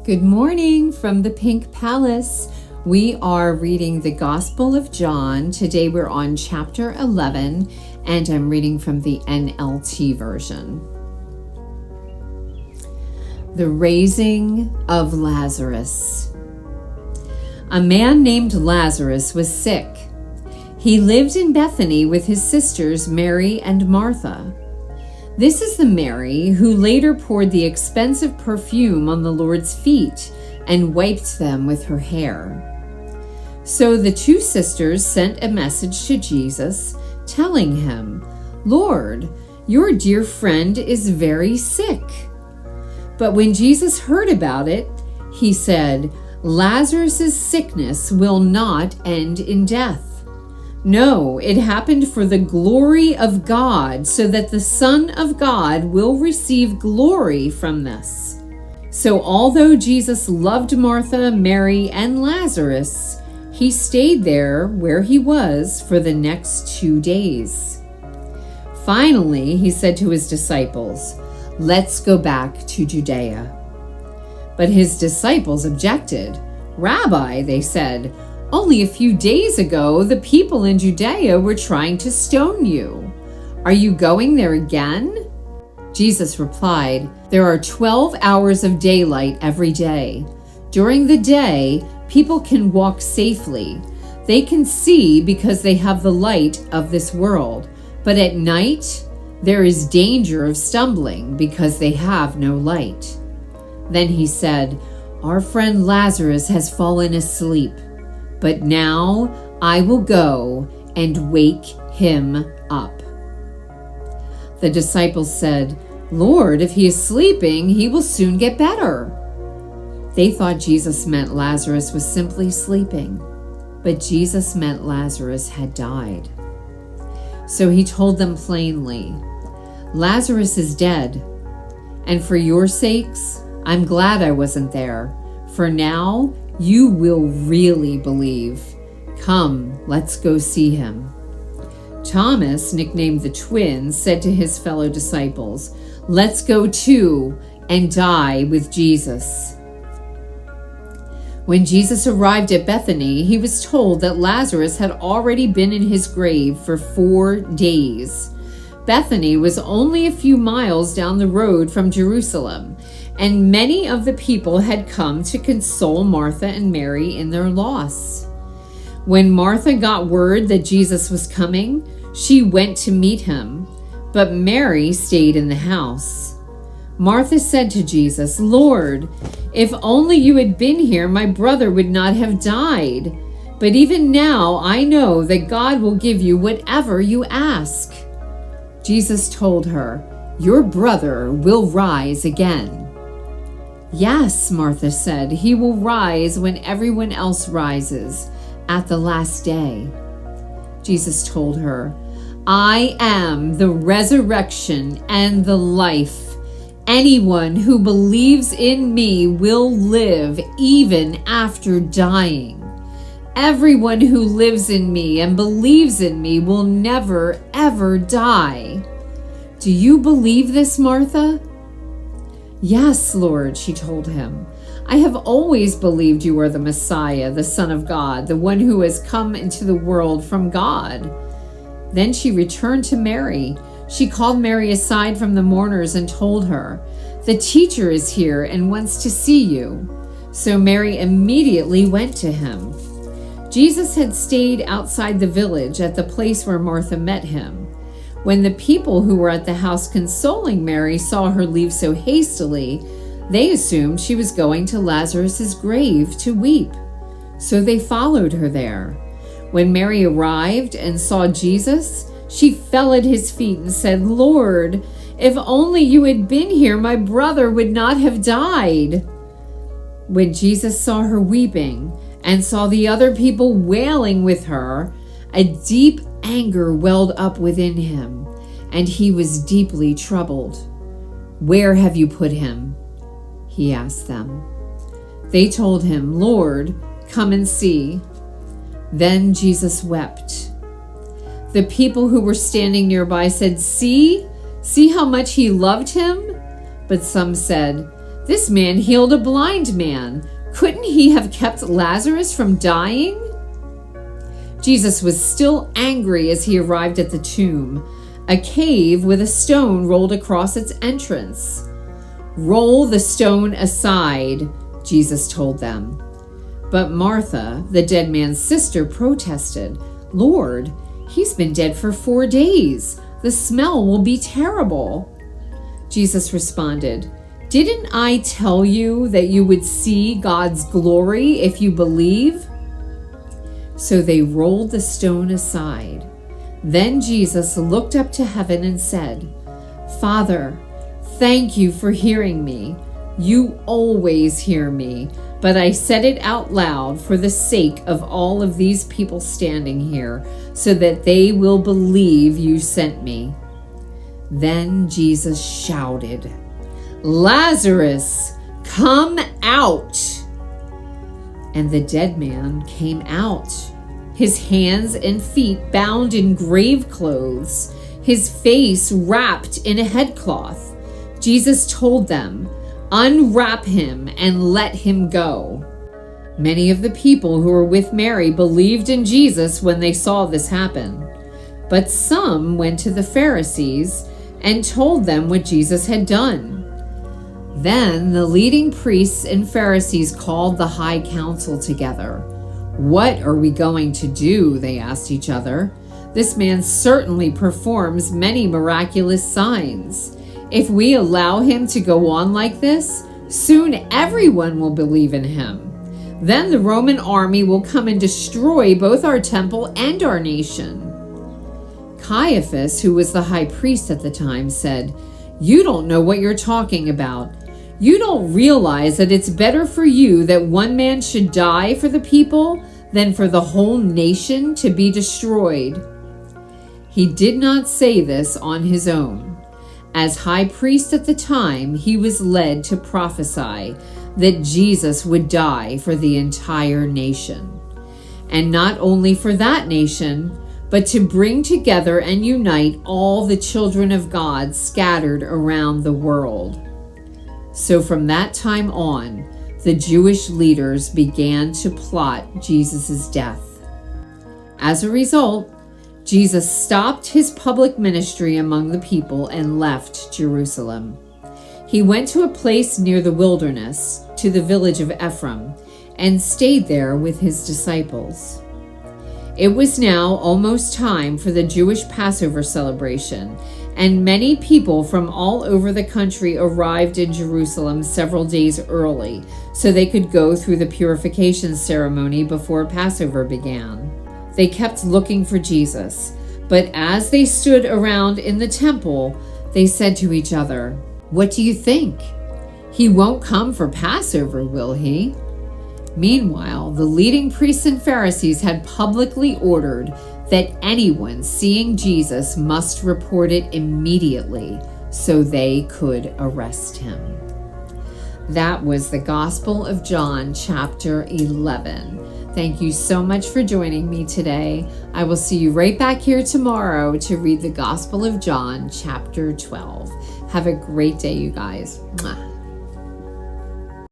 Good morning from the Pink Palace. We are reading the Gospel of John. Today we're on chapter 11, and I'm reading from the NLT version. The raising of Lazarus. A man named Lazarus was sick. He lived in Bethany with his sisters Mary and Martha. This is the Mary who later poured the expensive perfume on the Lord's feet and wiped them with her hair. So the two sisters sent a message to Jesus, telling him, "Lord, your dear friend is very sick." But when Jesus heard about it, he said, "Lazarus' sickness will not end in death. No, it happened for the glory of God, so that the Son of God will receive glory from this." So although Jesus loved Martha, Mary, and Lazarus, he stayed there where he was for the next 2 days. Finally, he said to his disciples, "Let's go back to Judea." But his disciples objected. "Rabbi," they said, "only a few days ago, the people in Judea were trying to stone you. Are you going there again?" Jesus replied, "There are 12 hours of daylight every day. During the day, people can walk safely. They can see because they have the light of this world. But at night, there is danger of stumbling because they have no light." Then he said, "Our friend Lazarus has fallen asleep. But now I will go and wake him up." The disciples said, "Lord, if he is sleeping, he will soon get better." They thought Jesus meant Lazarus was simply sleeping, but Jesus meant Lazarus had died. So he told them plainly, "Lazarus is dead, and for your sakes, I'm glad I wasn't there, for now you will really believe. Come, let's go see him." Thomas, nicknamed the Twin, said to his fellow disciples, "Let's go too and die with Jesus." When Jesus arrived at Bethany, he was told that Lazarus had already been in his grave for 4 days. Bethany was only a few miles down the road from Jerusalem, and many of the people had come to console Martha and Mary in their loss. When Martha got word that Jesus was coming, she went to meet him, but Mary stayed in the house. Martha said to Jesus, "Lord, if only you had been here, my brother would not have died. But even now I know that God will give you whatever you ask." Jesus told her, "Your brother will rise again." "Yes," Martha said, "he will rise when everyone else rises at the last day." Jesus told her, "I am the resurrection and the life. Anyone who believes in me will live even after dying. Everyone who lives in me and believes in me will never, ever die." "Do you believe this, Martha?" "Yes, Lord," she told him. "I have always believed you are the Messiah, the Son of God, the one who has come into the world from God." Then she returned to Mary. She called Mary aside from the mourners and told her, "The teacher is here and wants to see you." So Mary immediately went to him. Jesus had stayed outside the village at the place where Martha met him. When the people who were at the house consoling Mary saw her leave so hastily, they assumed she was going to Lazarus' grave to weep. So they followed her there. When Mary arrived and saw Jesus, she fell at his feet and said, "Lord, if only you had been here, my brother would not have died." When Jesus saw her weeping and saw the other people wailing with her, a deep anger welled up within him, and he was deeply troubled. "Where have you put him?" he asked them. They told him, "Lord, come and see." Then Jesus wept. The people who were standing nearby said, See how much he loved him?" But some said, This man healed a blind man. Couldn't he have kept Lazarus from dying?" Jesus was still angry as he arrived at the tomb, a cave with a stone rolled across its entrance. "Roll the stone aside," Jesus told them. But Martha, the dead man's sister, protested, "Lord, he's been dead for 4 days. The smell will be terrible." Jesus responded, "Didn't I tell you that you would see God's glory if you believe?" So they rolled the stone aside. Then Jesus looked up to heaven and said, "Father, thank you for hearing me. You always hear me, but I said it out loud for the sake of all of these people standing here, so that they will believe you sent me." Then Jesus shouted, "Lazarus, come out!" And the dead man came out, his hands and feet bound in grave clothes, his face wrapped in a headcloth. Jesus told them, "Unwrap him and let him go." Many of the people who were with Mary believed in Jesus when they saw this happen, but some went to the Pharisees and told them what Jesus had done. Then the leading priests and Pharisees called the high council together. "What are we going to do?" they asked each other. "This man certainly performs many miraculous signs. If we allow him to go on like this, soon everyone will believe in him. Then the Roman army will come and destroy both our temple and our nation." Caiaphas, who was the high priest at the time, said, "You don't know what you're talking about. You don't realize that it's better for you that one man should die for the people than for the whole nation to be destroyed." He did not say this on his own. As high priest at the time, he was led to prophesy that Jesus would die for the entire nation. And not only for that nation, but to bring together and unite all the children of God scattered around the world. So from that time on, the Jewish leaders began to plot Jesus' death. As a result, Jesus stopped his public ministry among the people and left Jerusalem. He went to a place near the wilderness, to the village of Ephraim, and stayed there with his disciples. It was now almost time for the Jewish Passover celebration, and many people from all over the country arrived in Jerusalem several days early, so they could go through the purification ceremony before Passover began. They kept looking for Jesus, but as they stood around in the temple, they said to each other, "What do you think? He won't come for Passover, will he?" Meanwhile, the leading priests and Pharisees had publicly ordered that anyone seeing Jesus must report it immediately so they could arrest him. That was the Gospel of John, chapter 11. Thank you so much for joining me today. I will see you right back here tomorrow to read the Gospel of John, chapter 12. Have a great day, you guys. Mwah.